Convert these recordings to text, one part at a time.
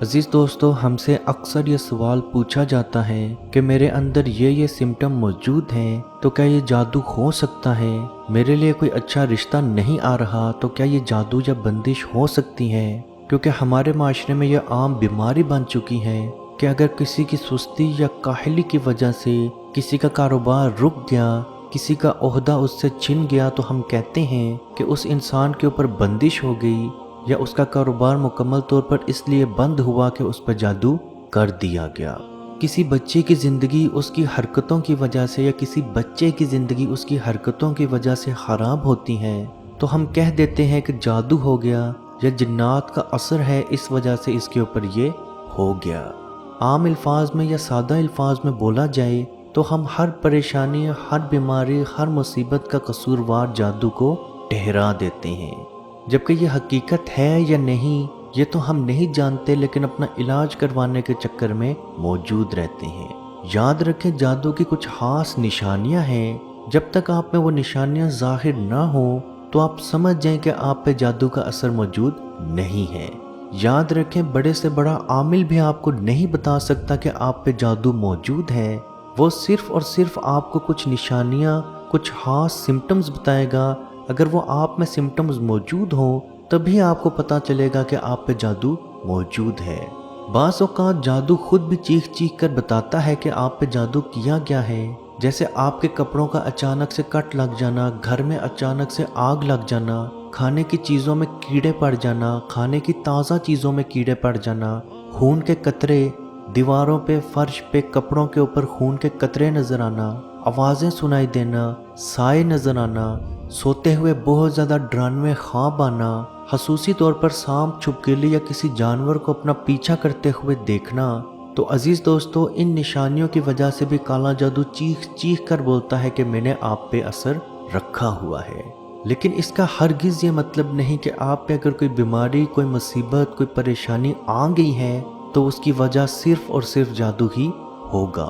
عزیز دوستو، ہم سے اکثر یہ سوال پوچھا جاتا ہے کہ میرے اندر یہ سمٹم موجود ہیں تو کیا یہ جادو ہو سکتا ہے؟ میرے لیے کوئی اچھا رشتہ نہیں آ رہا تو کیا یہ جادو یا بندش ہو سکتی ہے؟ کیونکہ ہمارے معاشرے میں یہ عام بیماری بن چکی ہے کہ اگر کسی کی سستی یا کاہلی کی وجہ سے کسی کا کاروبار رک گیا، کسی کا عہدہ اس سے چھن گیا تو ہم کہتے ہیں کہ اس انسان کے اوپر بندش ہو گئی، یا اس کا کاروبار مکمل طور پر اس لیے بند ہوا کہ اس پر جادو کر دیا گیا۔ کسی بچے کی زندگی اس کی حرکتوں کی وجہ سے یا کسی بچے کی زندگی اس کی حرکتوں کی وجہ سے خراب ہوتی ہے تو ہم کہہ دیتے ہیں کہ جادو ہو گیا یا جنات کا اثر ہے، اس وجہ سے اس کے اوپر یہ ہو گیا۔ عام الفاظ میں یا سادہ الفاظ میں بولا جائے تو ہم ہر پریشانی، ہر بیماری، ہر مصیبت کا قصوروار جادو کو ٹھہرا دیتے ہیں، جبکہ یہ حقیقت ہے یا نہیں یہ تو ہم نہیں جانتے، لیکن اپنا علاج کروانے کے چکر میں موجود رہتے ہیں۔ یاد رکھیں، جادو کی کچھ خاص نشانیاں ہیں، جب تک آپ میں وہ نشانیاں ظاہر نہ ہوں تو آپ سمجھ جائیں کہ آپ پہ جادو کا اثر موجود نہیں ہے۔ یاد رکھیں، بڑے سے بڑا عامل بھی آپ کو نہیں بتا سکتا کہ آپ پہ جادو موجود ہے، وہ صرف اور صرف آپ کو کچھ نشانیاں، کچھ خاص سمٹمز بتائے گا۔ اگر وہ آپ میں سمٹمز موجود ہوں تبھی آپ کو پتا چلے گا کہ آپ پہ جادو موجود ہے۔ بعض اوقات جادو خود بھی چیخ چیخ کر بتاتا ہے کہ آپ پہ جادو کیا گیا ہے، جیسے آپ کے کپڑوں کا اچانک سے کٹ لگ جانا، گھر میں اچانک سے آگ لگ جانا، کھانے کی چیزوں میں کیڑے پڑ جانا، کھانے کی تازہ چیزوں میں کیڑے پڑ جانا، خون کے قطرے، دیواروں پہ، فرش پہ، کپڑوں کے اوپر خون کے قطرے نظر آنا، آوازیں سنائی دینا، سائے نظر آنا، سوتے ہوئے بہت زیادہ ڈرانوے خواب آنا، خصوصی طور پر سانپ، چھپکلی یا کسی جانور کو اپنا پیچھا کرتے ہوئے دیکھنا۔ تو عزیز دوستو، ان نشانیوں کی وجہ سے بھی کالا جادو چیخ چیخ کر بولتا ہے کہ میں نے آپ پہ اثر رکھا ہوا ہے۔ لیکن اس کا ہرگز یہ مطلب نہیں کہ آپ پہ اگر کوئی بیماری، کوئی مصیبت، کوئی پریشانی آ گئی ہے تو اس کی وجہ صرف اور صرف جادو ہی ہوگا۔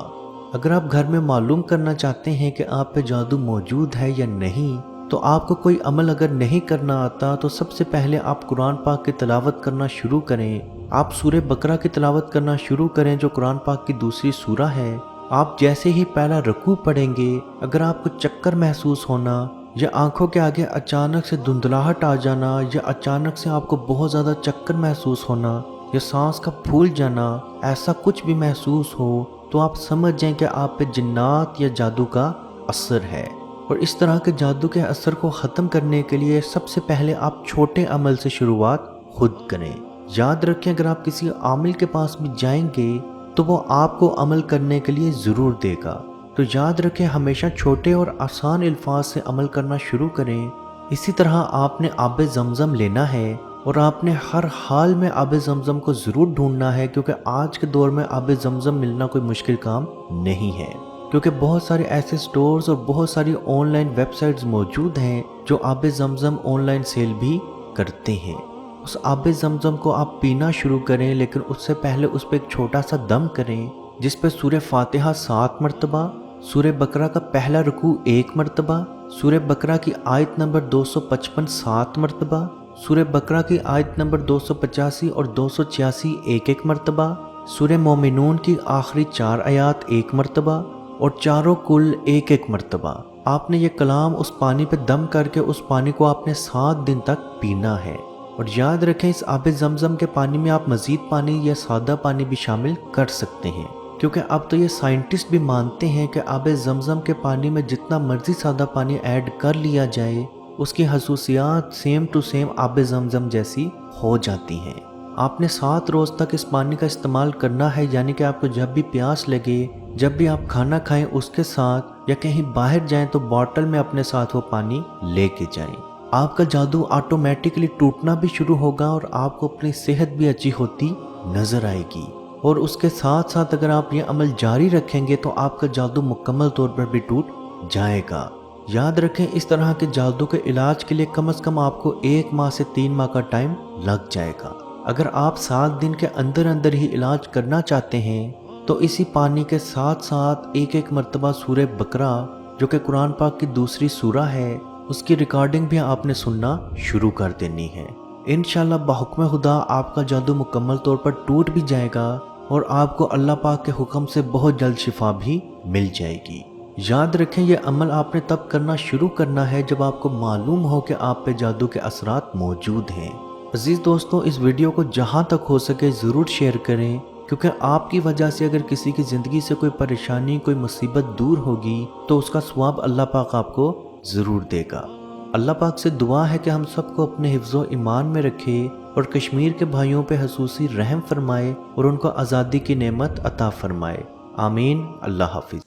اگر آپ گھر میں معلوم کرنا چاہتے ہیں کہ آپ پہ جادو موجود ہے یا نہیں، تو آپ کو کوئی عمل اگر نہیں کرنا آتا تو سب سے پہلے آپ قرآن پاک کی تلاوت کرنا شروع کریں۔ آپ سورہ بقرہ کی تلاوت کرنا شروع کریں، جو قرآن پاک کی دوسری سورہ ہے۔ آپ جیسے ہی پہلا رکوع پڑھیں گے، اگر آپ کو چکر محسوس ہونا یا آنکھوں کے آگے اچانک سے دھندلاہٹ آ جانا یا اچانک سے آپ کو بہت زیادہ چکر محسوس ہونا یا سانس کا پھول جانا، ایسا کچھ بھی محسوس ہو تو آپ سمجھ جائیں کہ آپ پہ جنات یا جادو کا اثر ہے۔ اور اس طرح کے جادو کے اثر کو ختم کرنے کے لیے سب سے پہلے آپ چھوٹے عمل سے شروعات خود کریں۔ یاد رکھیں، اگر آپ کسی عامل کے پاس بھی جائیں گے تو وہ آپ کو عمل کرنے کے لیے ضرور دے گا، تو یاد رکھیں ہمیشہ چھوٹے اور آسان الفاظ سے عمل کرنا شروع کریں۔ اسی طرح آپ نے آب زمزم لینا ہے، اور آپ نے ہر حال میں آب زمزم کو ضرور ڈھونڈنا ہے، کیونکہ آج کے دور میں آب زمزم ملنا کوئی مشکل کام نہیں ہے، کیونکہ بہت سارے ایسے سٹورز اور بہت ساری آن لائن ویب سائٹس موجود ہیں جو آب زمزم آن لائن سیل بھی کرتے ہیں۔ اس آب زمزم کو آپ پینا شروع کریں، لیکن اس سے پہلے اس پہ ایک چھوٹا سا دم کریں، جس پہ سورہ فاتحہ 7 مرتبہ، سورہ بقرہ کا پہلا رکوع 1 مرتبہ، سورہ بقرہ کی آیت نمبر 255 7 مرتبہ، سورہ بقرہ کی آیت نمبر 285 اور 286 1 مرتبہ، سورہ مومنون کی آخری 4 آیات 1 مرتبہ، اور چاروں کل 1 مرتبہ۔ آپ نے یہ کلام اس پانی پہ دم کر کے اس پانی کو آپ نے 7 دن تک پینا ہے۔ اور یاد رکھیں، اس آب زمزم کے پانی میں آپ مزید پانی یا سادہ پانی بھی شامل کر سکتے ہیں، کیونکہ اب تو یہ سائنٹسٹ بھی مانتے ہیں کہ آب زمزم کے پانی میں جتنا مرضی سادہ پانی ایڈ کر لیا جائے، اس کی خصوصیات سیم ٹو سیم آب زمزم جیسی ہو جاتی ہیں۔ آپ نے 7 روز تک اس پانی کا استعمال کرنا ہے، یعنی کہ آپ کو جب بھی پیاس لگے، جب بھی آپ کھانا کھائیں اس کے ساتھ، یا کہیں باہر جائیں تو بوتل میں اپنے ساتھ وہ پانی لے کے جائیں۔ آپ کا جادو آٹومیٹکلی ٹوٹنا بھی شروع ہوگا اور آپ کو اپنی صحت بھی اچھی ہوتی نظر آئے گی۔ اور اس کے ساتھ ساتھ اگر آپ یہ عمل جاری رکھیں گے تو آپ کا جادو مکمل طور پر بھی ٹوٹ جائے گا۔ یاد رکھیں، اس طرح کے جادو کے علاج کے لیے کم از کم آپ کو 1 ماہ سے 3 ماہ کا ٹائم لگ جائے گا۔ اگر آپ 7 دن کے اندر اندر ہی علاج کرنا چاہتے ہیں تو اسی پانی کے ساتھ ساتھ 1 مرتبہ سورہ بقرہ، جو کہ قرآن پاک کی دوسری سورہ ہے، اس کی ریکارڈنگ بھی آپ نے سننا شروع کر دینی ہے۔ انشاءاللہ بحکم خدا آپ کا جادو مکمل طور پر ٹوٹ بھی جائے گا اور آپ کو اللہ پاک کے حکم سے بہت جلد شفا بھی مل جائے گی۔ یاد رکھیں یہ عمل آپ نے تب کرنا شروع کرنا ہے جب آپ کو معلوم ہو کہ آپ پہ جادو کے اثرات موجود ہیں۔ عزیز دوستوں، اس ویڈیو کو جہاں تک ہو سکے ضرور شیئر کریں، کیونکہ آپ کی وجہ سے اگر کسی کی زندگی سے کوئی پریشانی، کوئی مصیبت دور ہوگی تو اس کا ثواب اللہ پاک آپ کو ضرور دے گا۔ اللہ پاک سے دعا ہے کہ ہم سب کو اپنے حفظ و ایمان میں رکھے اور کشمیر کے بھائیوں پہ خصوصی رحم فرمائے اور ان کو آزادی کی نعمت عطا فرمائے۔ آمین۔ اللہ حافظ۔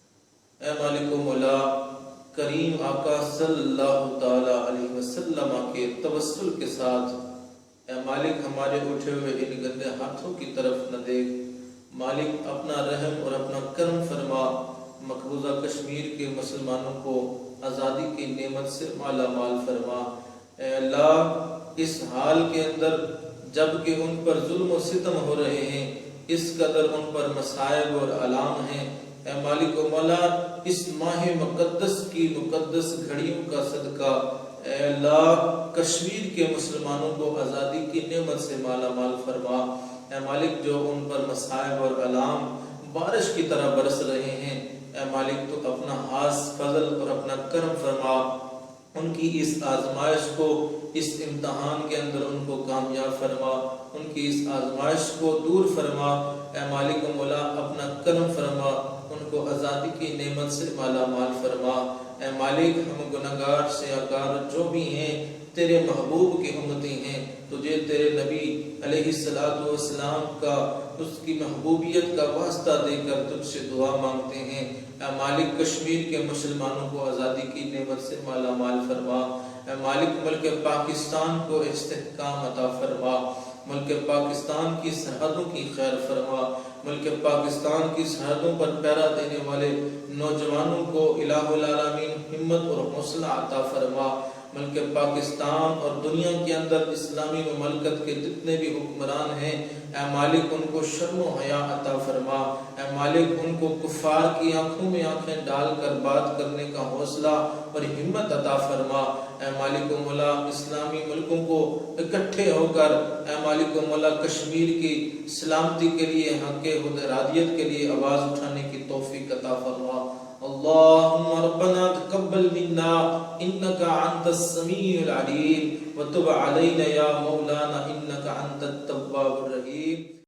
اے مالک و مولا، کریم آقا صلی اللہ تعالی علیہ وسلم کے توسل کے ساتھ اے مالک ہمارے اٹھے ہوئے ان گندے ہاتھوں کی طرف نہ دیکھ، مالک اپنا رحم اور اپنا کرم فرما، مقبوضہ کشمیر کے مسلمانوں کو آزادی کی نعمت سے مالا مال فرما۔ اے اللہ، اس حال کے اندر جب کہ ان پر ظلم و ستم ہو رہے ہیں، اس قدر ان پر مصائب اور آلام ہیں، اے مالک و مولا، اس ماہ مقدس کی مقدس گھڑیوں کا صدقہ اے اللہ کشمیر کے مسلمانوں کو آزادی کی نعمت سے مالا مال فرما۔ اے مالک جو ان پر مصائب اور آلام بارش کی طرح برس رہے ہیں، اے مالک تو اپنا خاص فضل اور اپنا کرم فرما، ان کی اس آزمائش کو، اس امتحان کے اندر ان کو کامیاب فرما، ان کی اس آزمائش کو دور فرما۔ اے مالک و مولا اپنا کرم فرما، ان کو آزادی کی نعمت سے مالا مال فرما۔ اے مالک ہم گناہگار سیاہکار جو بھی ہیں تیرے محبوب کی امتی ہیں، تجھے تیرے نبی علیہ السلام کا، اس کی محبوبیت کا واسطہ دے کر تجھ سے دعا مانگتے ہیں۔ اے مالک کشمیر کے مسلمانوں کو آزادی کی نعمت سے مالا مال فرما۔ اے مالک ملک پاکستان کو استحکام عطا فرما، ملک پاکستان کی سرحدوں کی خیر فرما، ملک پاکستان کی سرحدوں پر پہرا دینے والے نوجوانوں کو الہ العالمین ہمت اور حوصلہ عطا فرما۔ ملک پاکستان اور دنیا کے اندر اسلامی مملکت کے جتنے بھی حکمران ہیں، اے مالک ان کو شرم و حیا عطا فرما۔ اے مالک ان کو کفار کی آنکھوں میں آنکھیں ڈال کر بات کرنے کا حوصلہ اور ہمت عطا فرما۔ اے مالک و مولا اسلامی ملکوں کو اکٹھے ہو کر اے مالک و مولا کشمیر کی سلامتی کے لیے، حق حدرادیت کے لیے آواز اٹھانے کی توفیق عطا فرما۔ اللہم ربنا تقبل منا انکا انت السمیع العلیم وتب علینا یا مولانا انکا انت التواب الرحیم۔